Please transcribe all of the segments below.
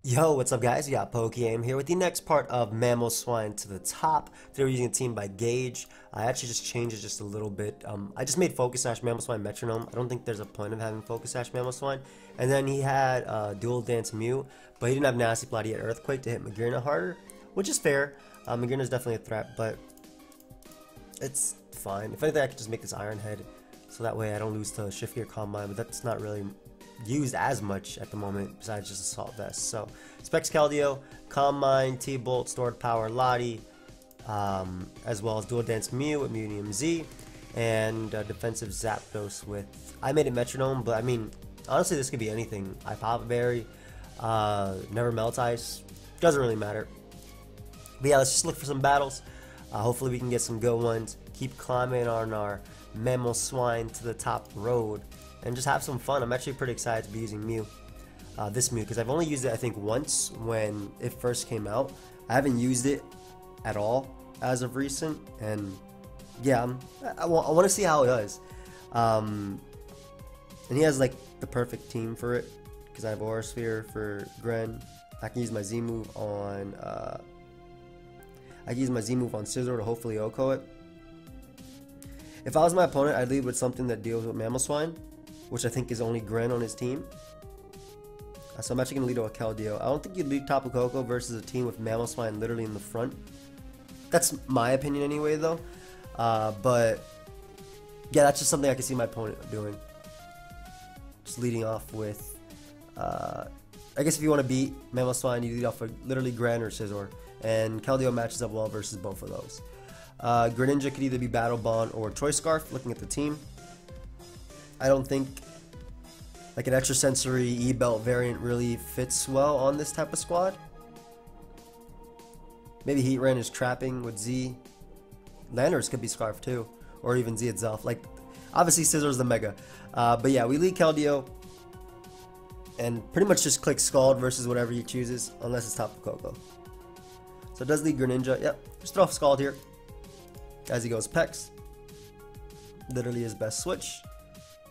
Yo, what's up guys? We got PokeaimMD here with the next part of Mamoswine to the top. Today we're using a team by Gauge. I actually just changed it just a little bit. I just made Focus Sash Mamoswine Metronome. I don't think there's a point of having Focus Sash Mamoswine. And then he had Dual Dance Mew, but he didn't have Nasty Plot. He had Earthquake to hit Magearna harder, which is fair. Magearna is definitely a threat, but it's fine. If anything, I could just make this Iron Head, so that way I don't lose to Shift Gear Combine, but that's not really used as much at the moment besides just Assault Vest. So Specs Keldeo, Combine, T-Bolt, Stored Power, Lottie, as well as Dual Dance Mew with Medium Z, and Defensive Zapdos with, I made it Metronome, but I mean, honestly this could be anything. I Pop Berry, Never Melt Ice, doesn't really matter. But yeah, let's just look for some battles. Hopefully we can get some good ones, keep climbing on our Mamoswine to the top road, and just have some fun. I'm actually pretty excited to be using Mew, this Mew, because I've only used it I think once when it first came out. I haven't used it at all as of recent, and yeah, I want to see how it does. And he has like the perfect team for it, because I have Aura Sphere for Gren. I can use my Z move on Scizor to hopefully OHKO it. If I was my opponent, I'd lead with something that deals with Mamoswine, which I think is only Gren on his team. So I'm actually going to lead to a Keldeo. I don't think you'd lead Tapu Koko versus a team with Mamoswine literally in the front. That's my opinion anyway, though. But yeah, that's just something I can see my opponent doing. Just leading off with, I guess if you want to beat Mamoswine, you lead off with literally Gren or Scizor. And Keldeo matches up well versus both of those. Greninja could either be Battle Bond or Choice Scarf, looking at the team. I don't think like an extra sensory E-Belt variant really fits well on this type of squad. Maybe Heatran is trapping with Z. Landorus could be Scarf too, or even Z itself. Like, obviously Scizor's the Mega. But yeah, we lead Keldeo and pretty much just click Scald versus whatever he chooses, unless it's Tapu Koko. So it does lead Greninja. Yep, just throw off Scald here. As he goes Pex. Literally his best switch.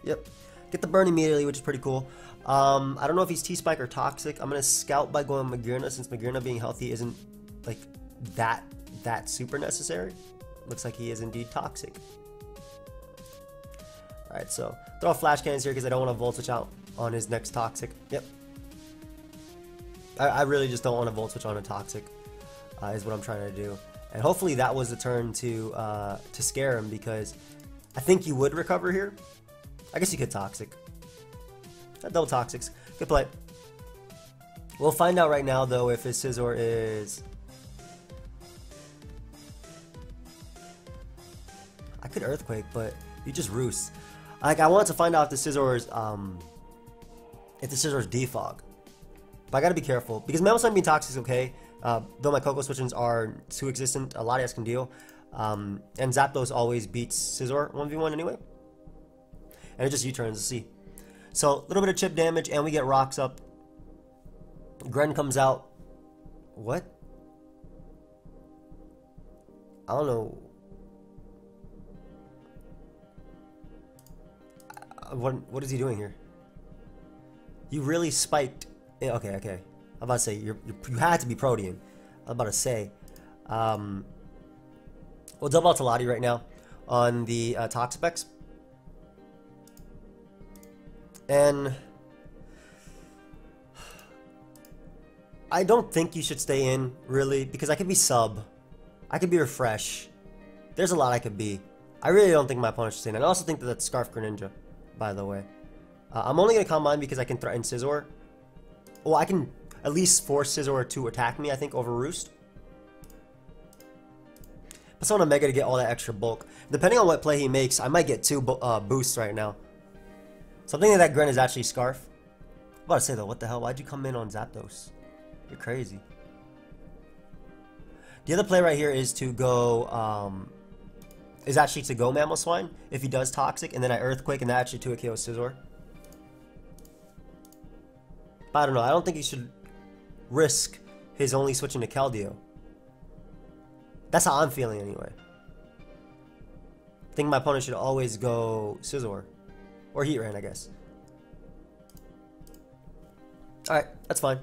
Yep. Get the burn immediately, which is pretty cool. I don't know if he's T-Spike or Toxic. I'm going to scout by going Magearna, since Magearna being healthy isn't like that super necessary. Looks like he is indeed Toxic. Alright, so throw Flash Cannons here because I don't want to Volt Switch out on his next Toxic. Yep. I really just don't want to Volt Switch on a Toxic, is what I'm trying to do. And hopefully that was the turn to scare him, because I think you would recover here. I guess you could Toxic. Double Toxics. Good play. We'll find out right now, though, if his Scizor is... I could Earthquake, but you just Roost. Like, I wanted to find out if the Scizor is, Defog. But I gotta be careful, because Mamoswine being Toxic is okay. Though my Koko switchings are too existent, a lot of us can deal. And Zapdos always beats Scizor 1v1 anyway. And it just U-turns to C. So a little bit of chip damage, and we get rocks up. Gren comes out. What? I don't know. What is he doing here? You really spiked. Okay. I'm about to say you had to be Protean. I'm about to say. We'll double out to Lottie right now on the Toxapex. And I don't think you should stay in, really, because I could be Sub. I could be Refresh. There's a lot I could be. I really don't think my opponent should stay in. And I also think that that's Scarf Greninja, by the way. I'm only going to Combine because I can threaten Scizor. Well, I can at least force Scizor to attack me, I think, over Roost. But so on a Mega to get all that extra bulk. Depending on what play he makes, I might get 2 boosts right now. Something that Gren is actually Scarf. I'm about to say though, what the hell? Why'd you come in on Zapdos? You're crazy. The other play right here is to go, is actually to go Mamoswine if he does Toxic, and then I Earthquake, and that actually 2 KO Scizor. But I don't know. I don't think he should risk his only switching to Keldeo. That's how I'm feeling anyway. I think my opponent should always go Scizor. Or Heatran, I guess. Alright, that's fine.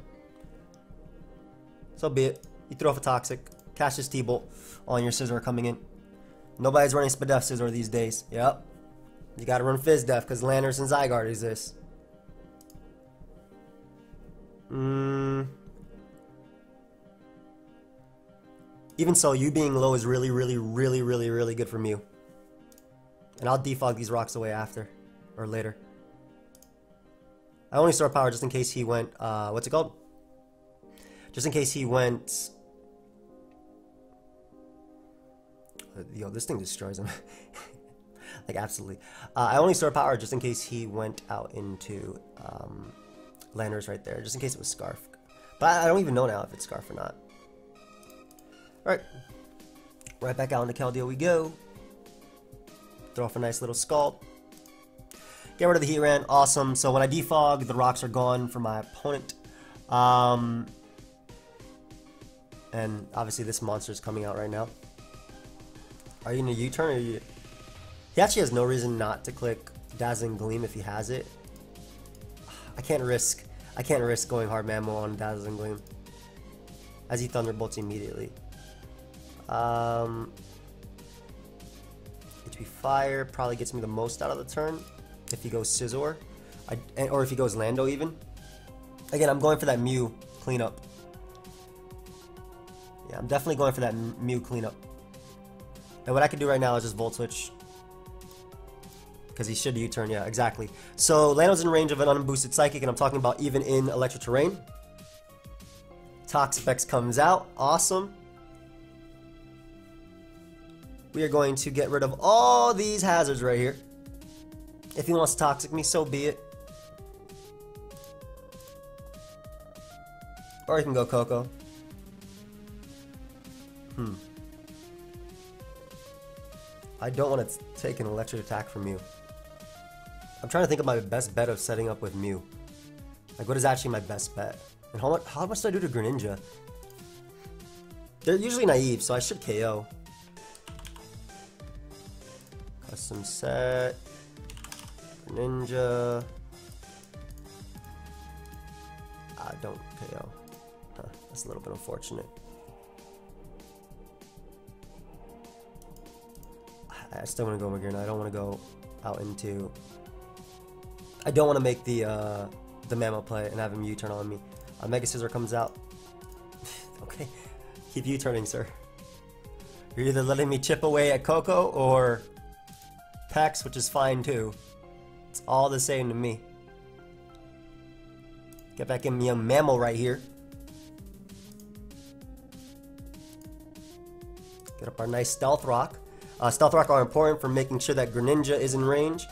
So be it. You throw off a Toxic. Catch this T-Bolt on your Scizor coming in. Nobody's running Spadef Scizor these days. Yep. You gotta run Fizdef because Landorus and Zygarde exist. Even so, you being low is really good for Mew. And I'll defog these rocks away after. Or later. I only store power just in case he went, what's it called? Just in case he went... Yo, this thing destroys him. Like, absolutely. I only store power just in case he went out into Landorus right there. Just in case it was Scarf. But I don't even know now if it's Scarf or not. Alright. Right back out into Keldeo we go. Throw off a nice little Scald. Get rid of the Heatran. Awesome. So when I defog, the rocks are gone for my opponent. And obviously this monster is coming out right now. Are you in a U-turn or are you... He actually has no reason not to click Dazzling Gleam if he has it. I can't risk going hard Mamo on Dazzling Gleam. As he Thunderbolts immediately. HP Fire probably gets me the most out of the turn. If he goes Scizor. Or if he goes Lando even. Again, I'm going for that Mew cleanup. Yeah, I'm definitely going for that Mew cleanup. And what I can do right now is just Volt Switch. Because he should U-turn, yeah, exactly. So, Lando's in range of an unboosted Psychic, and I'm talking about even in Electric Terrain. Toxapex comes out, awesome. We are going to get rid of all these hazards right here. If he wants to Toxic me, so be it. Or he can go Coco. I don't want to take an electric attack from Mew. I'm trying to think of my best bet of setting up with Mew. Like, what is actually my best bet? And how much do I do to Greninja? They're usually naive, so I should KO. Custom set. Greninja. Don't KO. Huh, that's a little bit unfortunate. I still want to go Magearna. I don't want to go out into... I don't want to make the Mamo play and have him U-turn on me. Mega Scizor comes out. Okay. Keep U-turning, sir. You're either letting me chip away at Coco or Pex, which is fine too. It's all the same to me. Get back in me a Mammal right here. Get up our nice Stealth Rock. Stealth Rock are important for making sure that Greninja is in range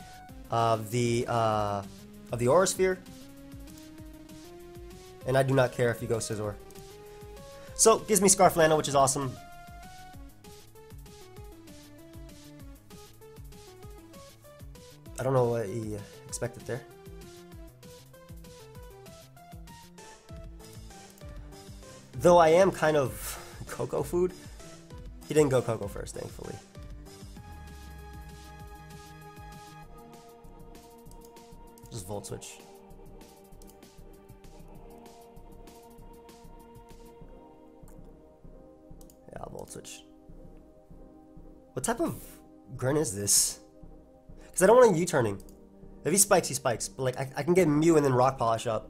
of the Aura Sphere. And I do not care if you go Scizor. So, gives me Scarflando, which is awesome. I don't know what he expected there. Though I am kind of Coco food. He didn't go Coco first, thankfully. Just Volt Switch. Yeah, Volt Switch. What type of Grin is this? Because I don't want him U-turning. If he spikes, he spikes. But like, I can get Mew and then Rock Polish up.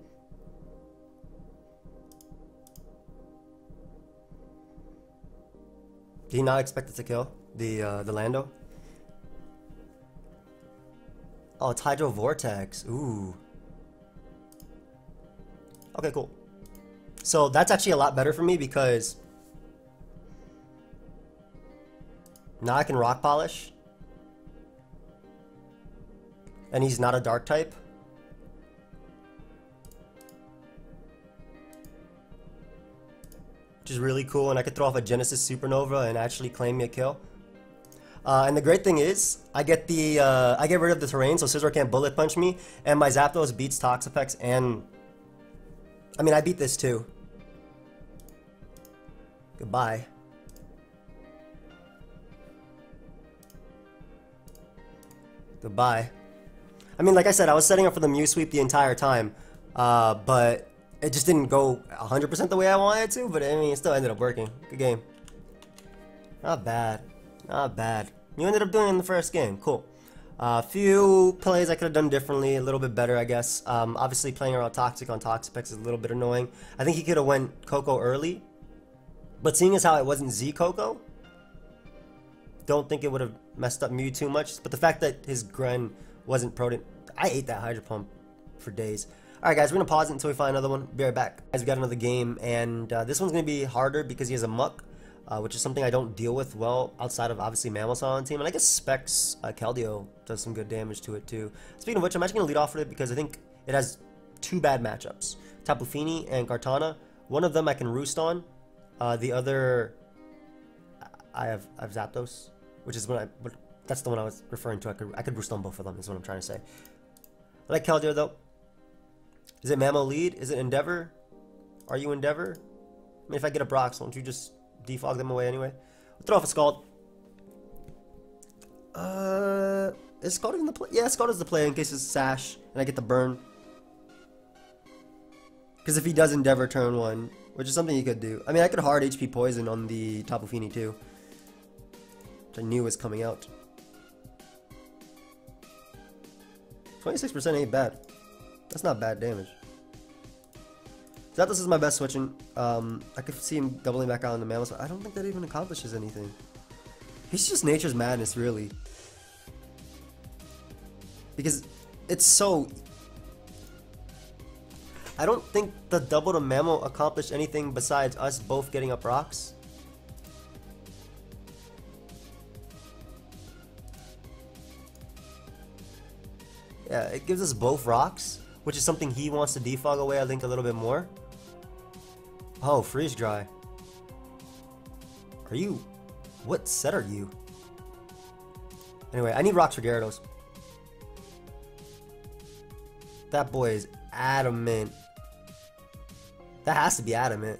Did he not expect it to kill the Lando? Oh, it's Hydro Vortex. Ooh. Okay, cool. So that's actually a lot better for me because now I can Rock Polish. And he's not a Dark type. Which is really cool, and I could throw off a Genesis Supernova and actually claim me a kill. And the great thing is, I get rid of the terrain, so Scizor can't Bullet Punch me, and my Zapdos beats Toxapex, and I mean, I beat this too. Goodbye. Goodbye. I mean, like I said, I was setting up for the Mew Sweep the entire time, but It just didn't go 100% the way I wanted it to, but I mean, it still ended up working. Good game. Not bad. Not bad. You ended up doing it in the first game. Cool. A few plays I could have done differently, a little bit better, I guess. Obviously, playing around Toxic on Toxapex is a little bit annoying. I think he could have went Coco early. But seeing as how it wasn't Z Coco, don't think it would have messed up Mew too much. But the fact that his Gren wasn't Protent, I ate that Hydro Pump for days. Alright guys, we're going to pause it until we find another one. Be right back. Guys, we got another game, and this one's going to be harder because he has a Muck, which is something I don't deal with well outside of obviously Mamoswine on the team. And I guess Specs Keldeo does some good damage to it too. Speaking of which, I'm actually going to lead off with it because I think it has two bad matchups. Tapu Fini and Kartana. One of them I can Roost on. The other, I have Zapdos, which is that's the one I was referring to. I could Roost on both of them is what I'm trying to say. I like Keldeo though. Is it Mamo lead? Is it Endeavor? Are you Endeavor? I mean, if I get a Brox, won't you just defog them away anyway? We'll throw off a Scald. Is Scald in the play? Yeah, Scald is the play in case it's Sash and I get the burn. Because if he does Endeavor turn 1, which is something he could do. I mean, I could hard HP Poison on the Tapu Fini too, which I knew was coming out. 26% ain't bad. That's not bad damage. Zapdos is my best switching. I could see him doubling back out on the Mamoswine. I don't think that even accomplishes anything. He's just Nature's Madness, really. Because it's so... I don't think the double to Mamo accomplished anything besides us both getting up rocks. Yeah, it gives us both rocks, which is something he wants to defog away, I think, a little bit more. Oh, Freeze Dry. Are you... What set are you? Anyway, I need rocks for Gyarados. That boy is adamant. That has to be adamant.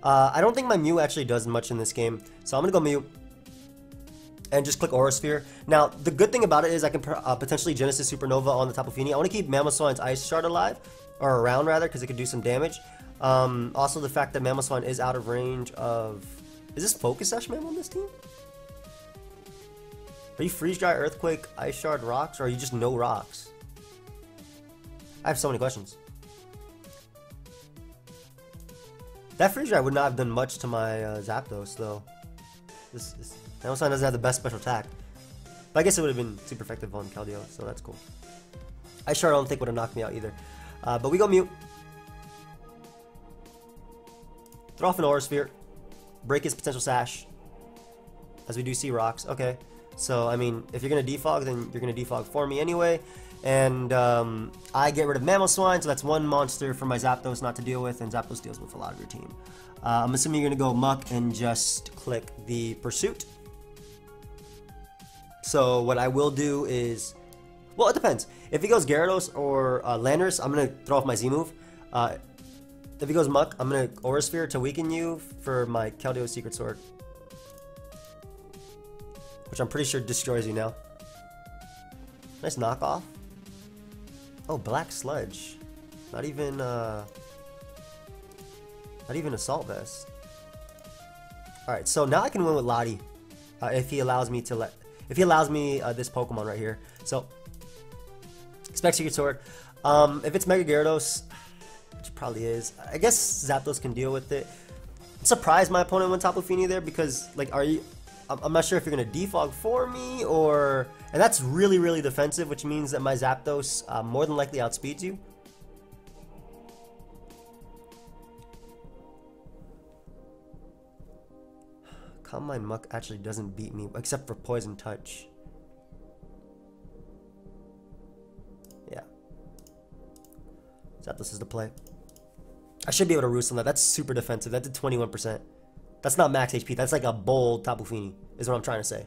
I don't think my Mew actually does much in this game, so I'm going to go Mew. And just click Aura Sphere. Now, the good thing about it is I can potentially Genesis Supernova on the Tapu Fini. I want to keep Mamoswine's Ice Shard alive, or around rather, because it could do some damage. Also, the fact that Mamoswine is out of range of... Is this Focus Sash Mamo on this team? Are you Freeze Dry, Earthquake, Ice Shard, Rocks, or are you just no Rocks? I have so many questions. That Freeze Dry would not have done much to my Zapdos, though. Mamoswine doesn't have the best special attack. But I guess it would have been super effective on Keldeo, so that's cool. Ice Shard I don't think would have knocked me out either. But we go Mew. Throw off an Aura Sphere. Break his potential Sash. As we do see Rocks. Okay. So, I mean, if you're going to defog, then you're going to defog for me anyway. And I get rid of Mamoswine, so that's one monster for my Zapdos not to deal with, and Zapdos deals with a lot of your team. I'm assuming you're going to go Muck and just click the Pursuit. So what I will do is, well, it depends. If he goes Gyarados or Landorus, I'm going to throw off my Z move. If he goes Muck, I'm going to Aura Sphere to weaken you for my Keldeo Secret Sword, which I'm pretty sure destroys you now. Nice knockoff. Oh, Black Sludge. Not even Assault Vest. Alright, so now I can win with Lottie. If he allows me to this Pokemon right here. So expect Secret Sword. If it's Mega Gyarados, which probably is, I guess Zapdos can deal with it. I'm surprised my opponent went Tapu Fini there because, like, I'm not sure if you're gonna defog for me or, and that's really, really defensive, which means that my Zapdos more than likely outspeeds you. Calm Mind Muck actually doesn't beat me, except for Poison Touch. Yeah. Zapdos is the play. I should be able to roost on that. That's super defensive. That did 21%. That's not max HP. That's like a bold Tapu Fini, is what I'm trying to say.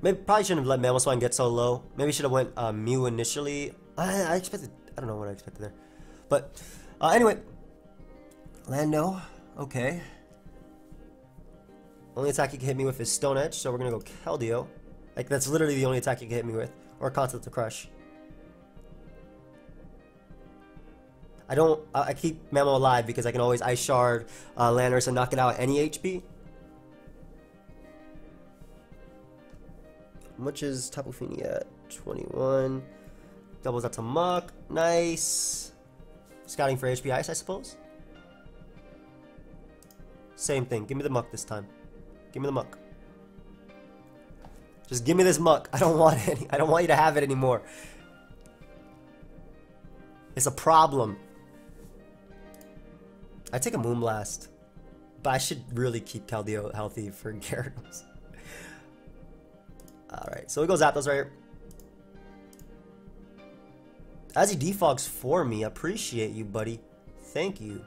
Maybe probably shouldn't have let Mamoswine get so low. Maybe should have went Mew initially. I expected, I don't know what I expected there. But anyway, Lando, okay. Only attack you can hit me with is Stone Edge, so we're gonna go Keldeo. Like, that's literally the only attack you can hit me with, or Concept to Crush. I keep Mamo alive because I can always Ice Shard Landorus and knock it out at any HP. How much is Tapu Fini at? 21. Doubles that to Muck. Nice. Scouting for HP Ice, I suppose. Same thing. Give me the Muck this time. Give me the Muck. Just give me this Muck. I don't want any. I don't want you to have it anymore. It's a problem. I take a Moonblast, but I should really keep Keldeo healthy for Gyarados. Alright, so we go Zapdos right here. As he defogs for me, appreciate you, buddy. Thank you.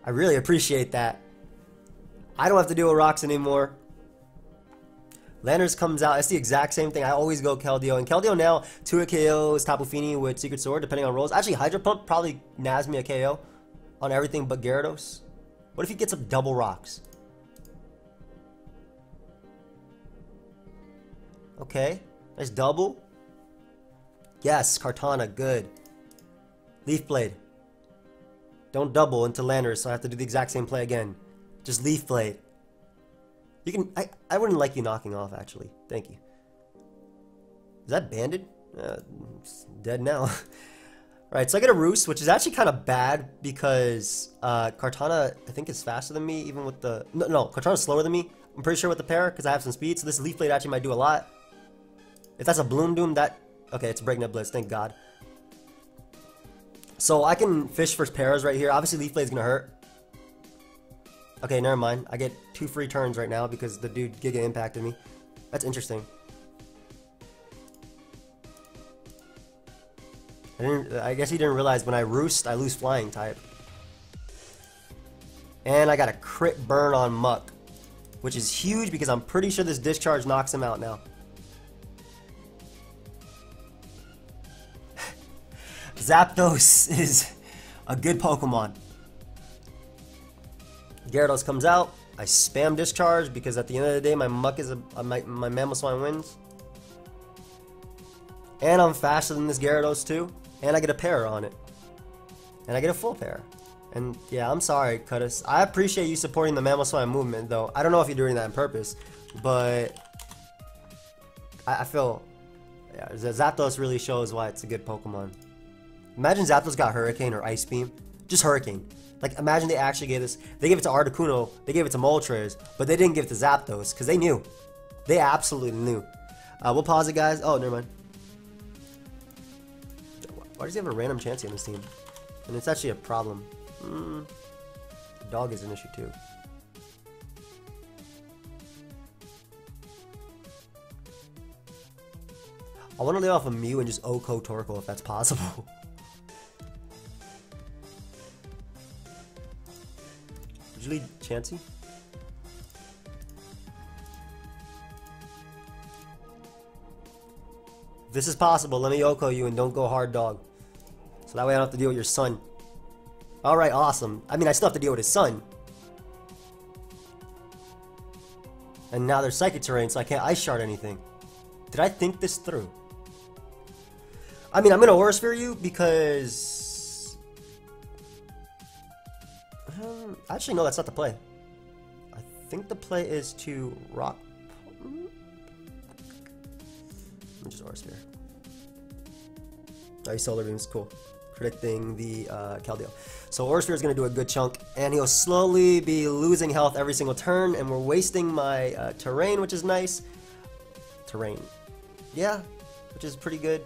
I really appreciate that. I don't have to deal with rocks anymore. Landorus comes out. It's the exact same thing. I always go Keldeo. And Keldeo now, 2 KOs Tapu Fini with Secret Sword, depending on rolls. Actually, Hydro Pump probably nabs me a KO on everything but Gyarados. What if he gets up double rocks? Okay. Nice double. Yes, Kartana, good. Leaf Blade. Don't double into Landorus, so I have to do the exact same play again. Just Leaf Blade. You can. I wouldn't like you knocking off, actually. Thank you. Is that banded? It's dead now. Alright, so I get a Roost, which is actually kind of bad because Kartana, I think, is faster than me, even with the. No, Kartana's slower than me. I'm pretty sure with the pair because I have some speed. So this Leaf Blade actually might do a lot. If that's a Bloom Doom, that. Okay, it's Breakneck Blitz, thank God. So I can fish for pairs right here. Obviously, Leaf Blade's gonna hurt. Okay, never mind. I get 2 free turns right now because the dude Giga impacted me. That's interesting. I guess he didn't realize when I Roost, I lose Flying type. And I got a crit burn on Muck, which is huge because I'm pretty sure this Discharge knocks him out now. Zapdos is a good Pokemon. Gyarados comes out. I spam Discharge because at the end of the day, my Muck is my Mamoswine wins. And I'm faster than this Gyarados too. And I get a pair on it. And I get a full pair. And yeah, I'm sorry, Cutis. I appreciate you supporting the Mamoswine movement, though. I don't know if you're doing that on purpose, but I feel yeah, Zapdos really shows why it's a good Pokemon. Imagine Zapdos got Hurricane or Ice Beam. Just Hurricane. Like, imagine they actually gave this. They gave it to Articuno, they gave it to Moltres, but they didn't give it to Zapdos because they knew. They absolutely knew. We'll pause it, guys. Oh, never mind. Why does he have a random Chansey on this team? And it's actually a problem. Dog is an issue too. I want to lay off a Mew and just Oko Torkoal if that's possible. Did you lead Chansey? If this is possible, let me Oko you and don't go hard dog. So that way I don't have to deal with your son. Alright, awesome. I mean, I still have to deal with his son. And now there's Psychic Terrain, so I can't Ice Shard anything. Did I think this through? I mean, I'm gonna Aura Sphere you because... actually, no, that's not the play. I think the play is to rock... Let me just Aura Sphere. Nice Solar Beams, cool. Predicting the Keldeo. So Aura Sphere is going to do a good chunk, and he'll slowly be losing health every single turn, and we're wasting my terrain, which is nice. Terrain. Yeah, which is pretty good.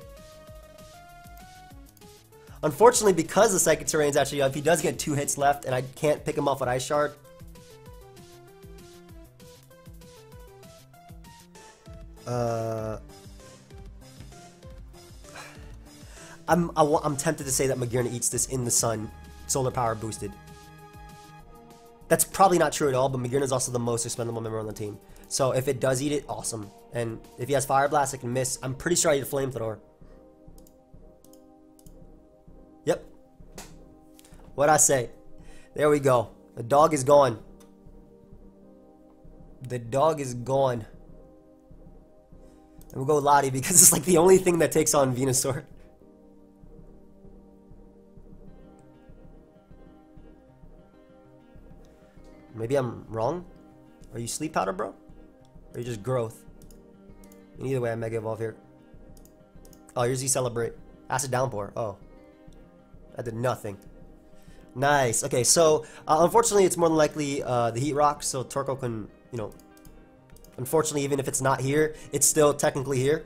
Unfortunately, because the Psychic Terrain's actually up, he does get 2 hits left, and I can't pick him off with Ice Shard. I'm tempted to say that Magearna eats this in the sun, solar power boosted. That's probably not true at all, but Magearna is also the most expendable member on the team. So if it does eat it, awesome. And if he has Fire Blast, it can miss. I'm pretty sure I eat a Flamethrower. Yep. What'd I say? There we go. The dog is gone. The dog is gone. And we'll go Lottie because it's like the only thing that takes on Venusaur. Maybe I'm wrong? Are you sleep powder, bro? Or are you just growth? And either way, I Mega Evolve here. Oh, here's you celebrate. Acid Downpour. Oh. I did nothing. Nice. Okay, so unfortunately, it's more than likely the Heat Rock, so Torkoal can, you know, unfortunately, even if it's not here, it's still technically here.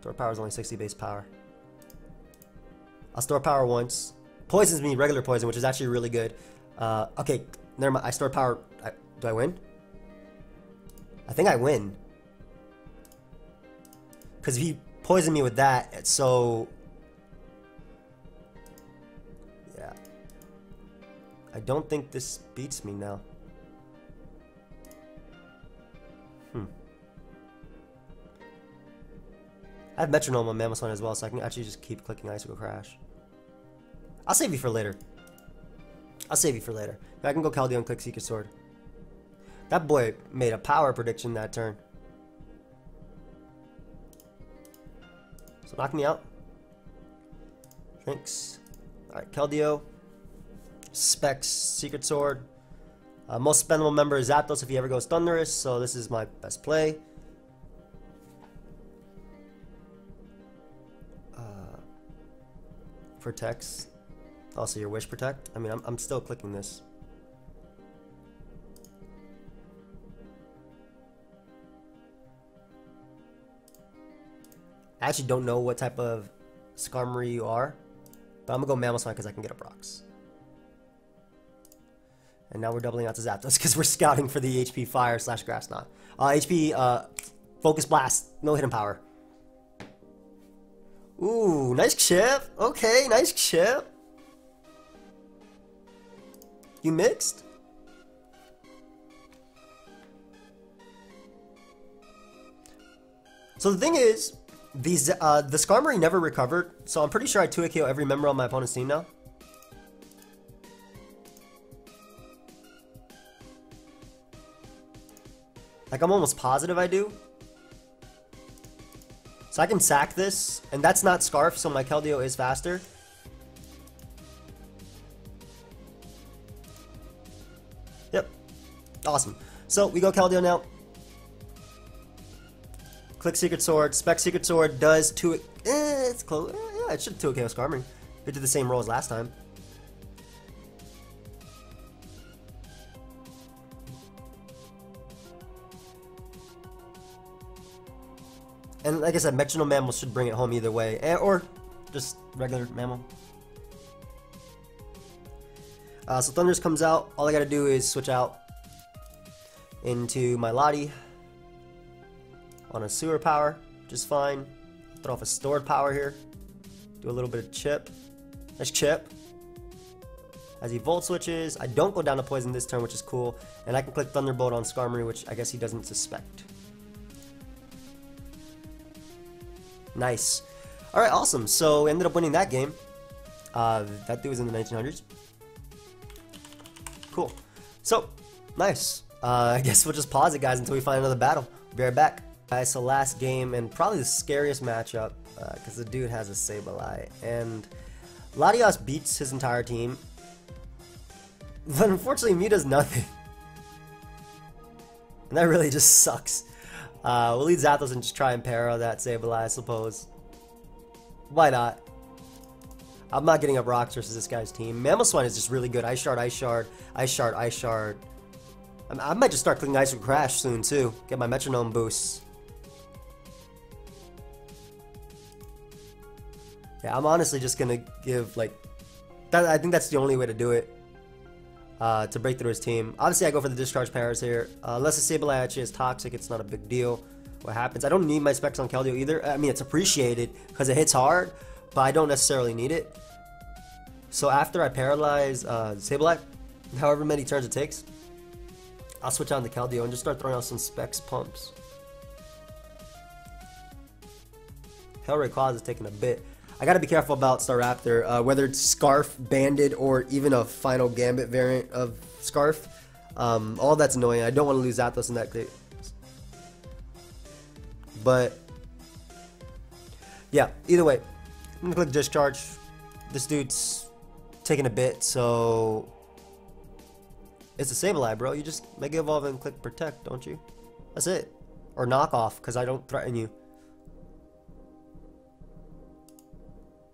Store power is only 60 base power. I'll store power once. Poisons me regular poison, which is actually really good. Okay, never mind. I stored power. Do I win? I think I win. Because he poisoned me with that, so... Yeah. I don't think this beats me now. I have Metronome on Mamoswine as well, so I can actually just keep clicking Icicle Crash. I'll save you for later. I'll save you for later. I can go Keldeo and click Secret Sword. That boy made a power prediction that turn. So knock me out. Thanks. Alright, Keldeo. Specs, Secret Sword. Most spendable member is Zapdos if he ever goes Thunderous, so this is my best play. Protects. Also your Wish Protect. I mean, I'm still clicking this. I actually don't know what type of Skarmory you are, but I'm gonna go Mamoswine because I can get up rocks. And now we're doubling out to Zapdos because we're scouting for the HP Fire / Grass Knot. HP Focus Blast, no hidden power. Ooh, nice chip. Okay, nice chip. You mixed? So the thing is, these the Skarmory never recovered, so I'm pretty sure I 2-hit KO every member on my opponent's team now. Like, I'm almost positive I do. So I can sack this, and that's not Scarf, so my Keldeo is faster. Yep. Awesome. So we go Keldeo now. Click Secret Sword. Spec Secret Sword does 2... it's close. Yeah, it should 2 KO Skarmory. It did the same roll as last time. And like I said, Metronome Mammal should bring it home either way. Or just regular Mammal. So Thunders comes out. All I gotta do is switch out into my Lottie on a Sewer Power, which is fine. Throw off a Stored Power here. Do a little bit of Chip. Nice Chip. As he Volt Switches, I don't go down to Poison this turn, which is cool. And I can click Thunderbolt on Skarmory, which I guess he doesn't suspect. Nice. Alright, awesome. So, ended up winning that game. That dude was in the 1900s. Cool. So, nice. I guess we'll just pause it, guys, until we find another battle. Be right back. Guys, so last game, and probably the scariest matchup, because the dude has a Sableye. And Latios beats his entire team. But unfortunately, Mew does nothing. And that really just sucks. We'll lead Zapdos and just try and para that Sableye, I suppose. Why not? I'm not getting up rocks versus this guy's team. Mamoswine is just really good. Ice Shard, Ice Shard, Ice Shard, Ice Shard. I might just start clicking Icicle Crash soon too. Get my Metronome boosts. Yeah, I'm honestly just gonna give like that. I think that's the only way to do it. To break through his team. Obviously, I go for the discharge paras here. Unless the Sableye actually is toxic, it's not a big deal. What happens? I don't need my specs on Keldeo either. I mean, it's appreciated because it hits hard, but I don't necessarily need it. So after I paralyze Sableye, however many turns it takes, I'll switch on to Keldeo and just start throwing out some specs pumps. Hellray Claws is taking a bit. I gotta be careful about Staraptor, whether it's Scarf, Banded, or even a Final Gambit variant of Scarf. All that's annoying. I don't want to lose Zapdos in that case. But, yeah, either way, I'm gonna click Discharge. This dude's taking a bit, so it's a Sableye, bro. You just Mega Evolve and click Protect, don't you? That's it. Or Knock Off, because I don't threaten you.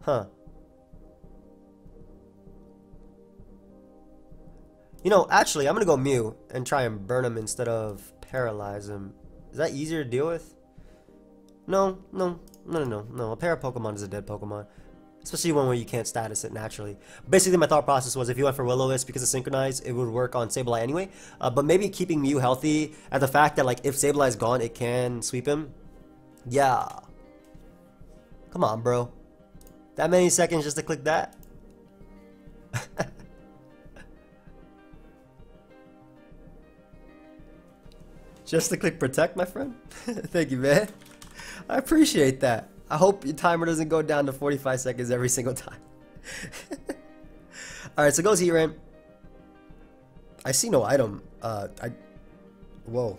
Huh. You know, actually, I'm going to go Mew and try and burn him instead of paralyze him. Is that easier to deal with? No. A para Pokemon is a dead Pokemon. Especially one where you can't status it naturally. Basically, my thought process was if you went for Will-O-Wisp because of Synchronize, it would work on Sableye anyway. But maybe keeping Mew healthy at the fact that, like, if Sableye's gone, it can sweep him. Yeah. Come on, bro. That many seconds just to click that? Just to click Protect, my friend? Thank you, man. I appreciate that. I hope your timer doesn't go down to 45 seconds every single time. Alright, so goes Heatran. I see no item. Whoa.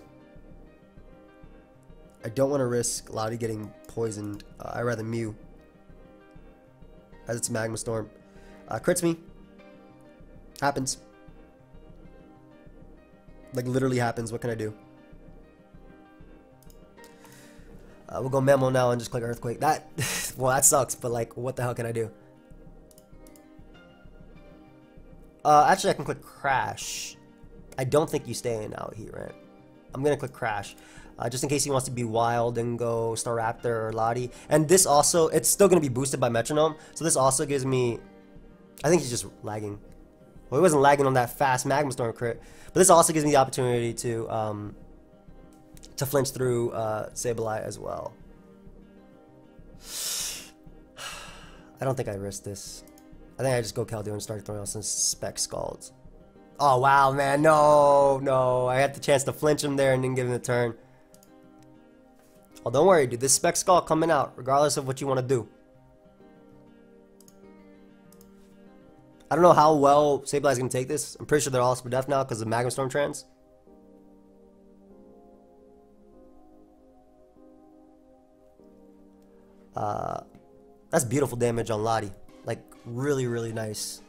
I don't want to risk Lottie getting poisoned. I'd rather Mew. As it's Magma Storm. Crits me. Happens. Like, literally happens. What can I do? We'll go Memo now and just click Earthquake. That, well, that sucks, but like, what the hell can I do? Actually, I can click Crash. I don't think you stay in out here, right? I'm gonna click Crash, just in case he wants to be wild and go Staraptor or Lottie. And this also, it's still gonna be boosted by Metronome, so this also gives me, I think he's just lagging. Well, he wasn't lagging on that fast Magma Storm crit, but this also gives me the opportunity to flinch through Sableye as well. I don't think I risk this. I think I just go Keldeo and start throwing out some Spec Scalds. Oh, wow, man. No. I had the chance to flinch him there and then give him the turn. Oh, don't worry, dude. This Spec Scald coming out, regardless of what you want to do. I don't know how well Sableye's going to take this. I'm pretty sure they're all super death now because of Magma Storm Trans. That's beautiful damage on Lottie. Like, really, really nice.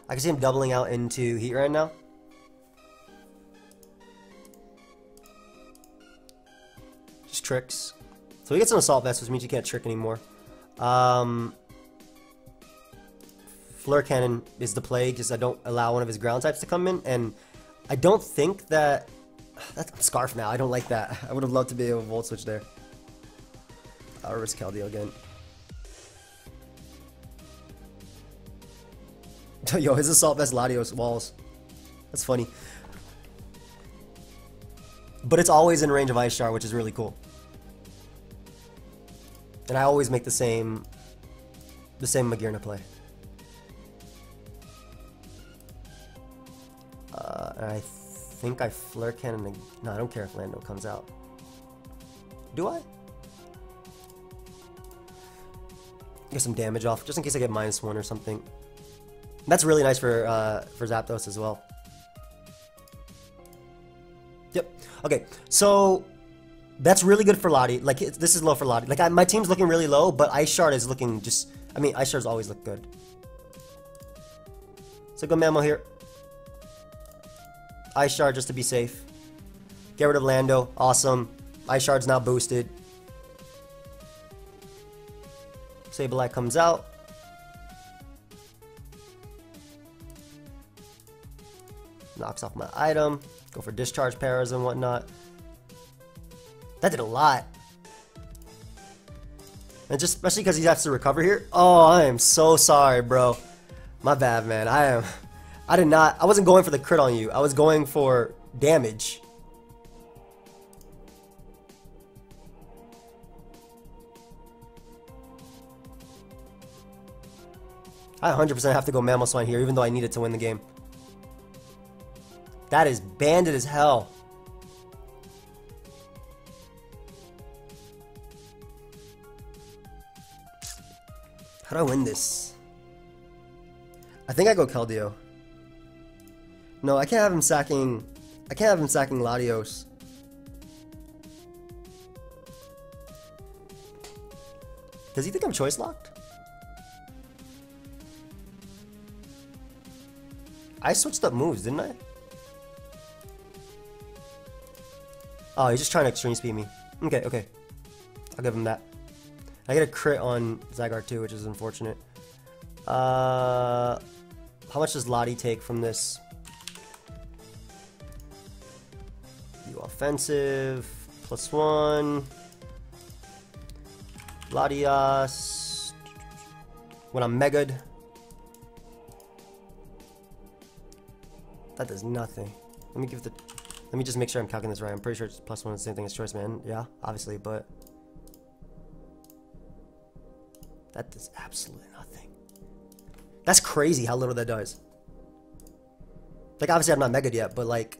I can see him doubling out into Heatran now. Just tricks. So he gets an Assault Vest, which means you can't trick anymore. Flare Cannon is the play, because I don't allow one of his ground types to come in. And I don't think that... That's Scarf now. I don't like that. I would have loved to be able to Volt Switch there. I'll risk Keldeo again. Yo, his Assault Vest Latios walls. That's funny. But it's always in range of Ice Shard, which is really cool. And I always make the same Magearna play. And I think I Flare Cannon. No, I don't care if Lando comes out. Do I? Get some damage off, just in case I get -1 or something. That's really nice for Zapdos as well. Yep. Okay, so that's really good for Lottie. Like, this is low for Lottie. Like, my team's looking really low, but Ice Shard is looking just... I mean, Ice Shards always look good. So go Mamo here. Ice Shard just to be safe. Get rid of Lando. Awesome. Ice Shard's now boosted. Sableye comes out. Knocks off my item. Go for discharge paras and whatnot. That did a lot. And just especially because he has to recover here. Oh, I am so sorry, bro. My bad, man. I wasn't going for the crit on you. I was going for damage. I 100% have to go Mamoswine here, even though I needed to win the game. That is banded as hell. How do I win this? I think I go Keldeo. No, I can't have him sacking... I can't have him sacking Latios. Does he think I'm choice locked? I switched up moves, didn't I? Oh, he's just trying to extreme speed me. Okay, okay. I'll give him that. I get a crit on Zygarde too, which is unfortunate. How much does Lottie take from this? You offensive. +1. Latias. When I'm Mega'd. That does nothing. Let me just make sure I'm calculating this right. I'm pretty sure it's +1 is the same thing as Choice Man. Yeah, obviously, but that does absolutely nothing. That's crazy how little that does. Like, obviously I'm not Mega'd yet, but like,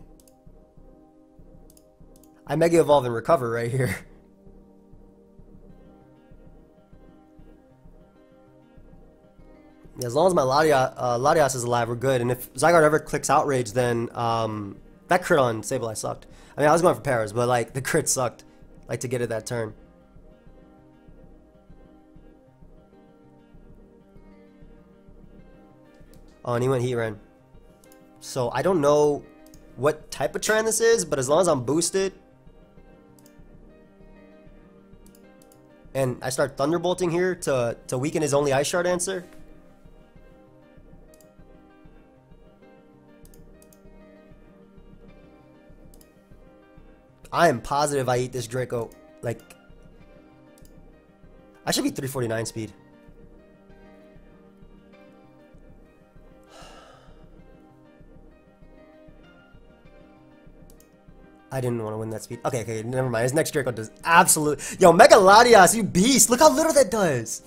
I Mega Evolve and recover right here. Yeah, as long as my Latias is alive, we're good. And if Zygarde ever clicks Outrage, then that crit on Sableye sucked. I mean, I was going for Paras, but like the crit sucked. Like to get it that turn. Oh, and he went Heatran. So I don't know what type of trend this is, but as long as I'm boosted and I start Thunderbolting here to weaken his only Ice Shard answer. I am positive I eat this Draco. Like, I should be 349 speed. I didn't want to win that speed. Okay, okay, never mind. His next Draco does absolute. Yo, Mega Latias, you beast! Look how little that does.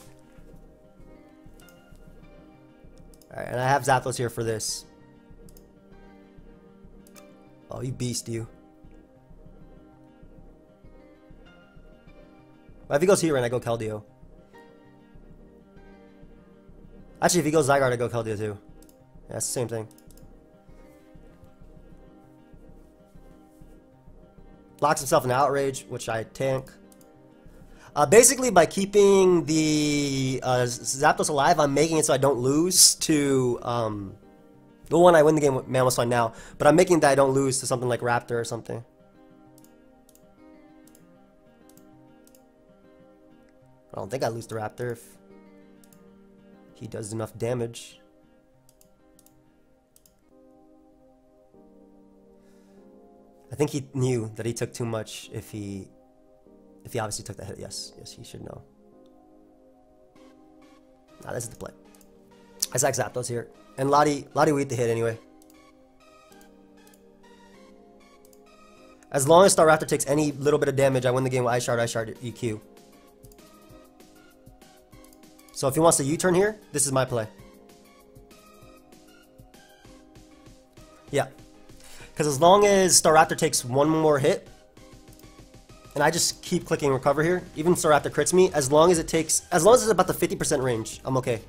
All right, and I have Zapdos here for this. Oh, you beast, you. Well, if he goes Heatran, I go Keldeo. Actually, if he goes Zygarde, I go Keldeo too. Yeah, it's the same thing. Locks himself in Outrage, which I tank. Basically, by keeping the Zapdos alive, I'm making it so I don't lose to the one I win the game with Mamoswine now. But I'm making that I don't lose to something like Raptor or something. I don't think I lose to Raptor if he does enough damage. I think he knew that he took too much if he obviously took the hit. Yes, yes, he should know. Nah, this is the play. I sack Zapdos here. And Lottie will eat the hit anyway. As long as Staraptor takes any little bit of damage, I win the game with Ice Shard, EQ. So if he wants to U-turn here, this is my play. Yeah. Because as long as Staraptor takes one more hit, and I just keep clicking recover here, even Staraptor crits me, as long as it's about the 50% range, I'm okay.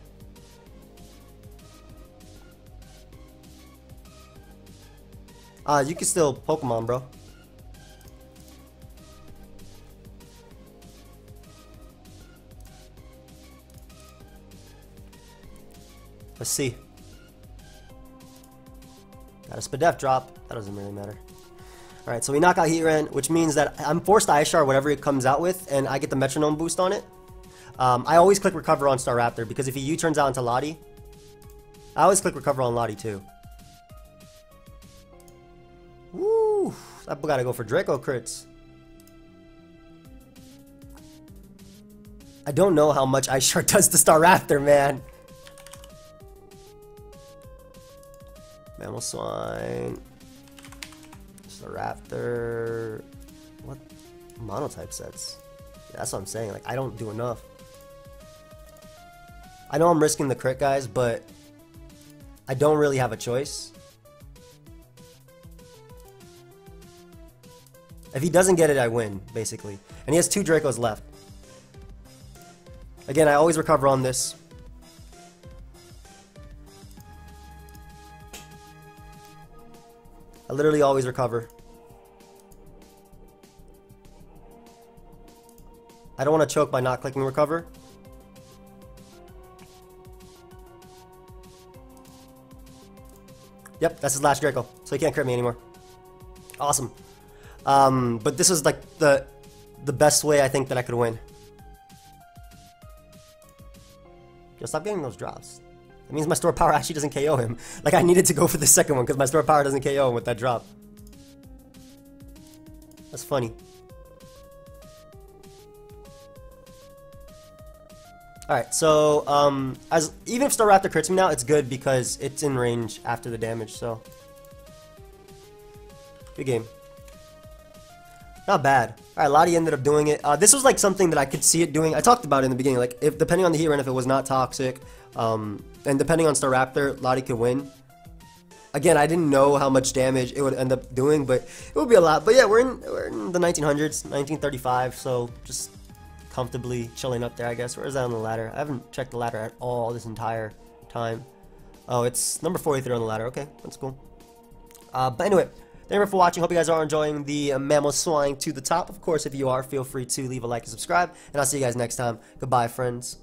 You can still Pokemon, bro. Let's see. Got a Spadef drop. That doesn't really matter. Alright, so we knock out Heatran, which means that I'm forced to Ice Shard whatever it comes out with, and I get the Metronome boost on it. I always click Recover on Staraptor, because if he U-turns out into Lottie, I always click Recover on Lottie too. Woo! That boy gotta go for Draco crits. I don't know how much Ice Shard does to Staraptor, man. Mamoswine. Staraptor. What? Monotype sets. Yeah, that's what I'm saying. Like, I don't do enough. I know I'm risking the crit, guys, but I don't really have a choice. If he doesn't get it, I win, basically. And he has 2 Dracos left. Again, I always recover on this. I literally always recover. I don't want to choke by not clicking recover. Yep, that's his last Draco, so he can't crit me anymore. Awesome. But this is like the best way I think that I could win. Yo, stop getting those drops. That means my store power actually doesn't KO him. Like, I needed to go for the second one because my store power doesn't KO him with that drop. That's funny. Alright, so, even if Staraptor crits me now, it's good because it's in range after the damage, so. Good game. Not bad. Alright, Lottie ended up doing it. This was like something that I could see it doing. I talked about it in the beginning, like, if depending on the heat run, if it was not toxic, and depending on Staraptor, Lottie could win. Again, I didn't know how much damage it would end up doing, but it would be a lot. But yeah, we're in the 1900s, 1935, so just comfortably chilling up there, I guess. Where is that on the ladder? I haven't checked the ladder at all this entire time. Oh, it's number 43 on the ladder. Okay, that's cool. But anyway, thank you for watching. Hope you guys are enjoying the Mamoswine to the top. Of course, if you are, feel free to leave a like and subscribe. And I'll see you guys next time. Goodbye, friends.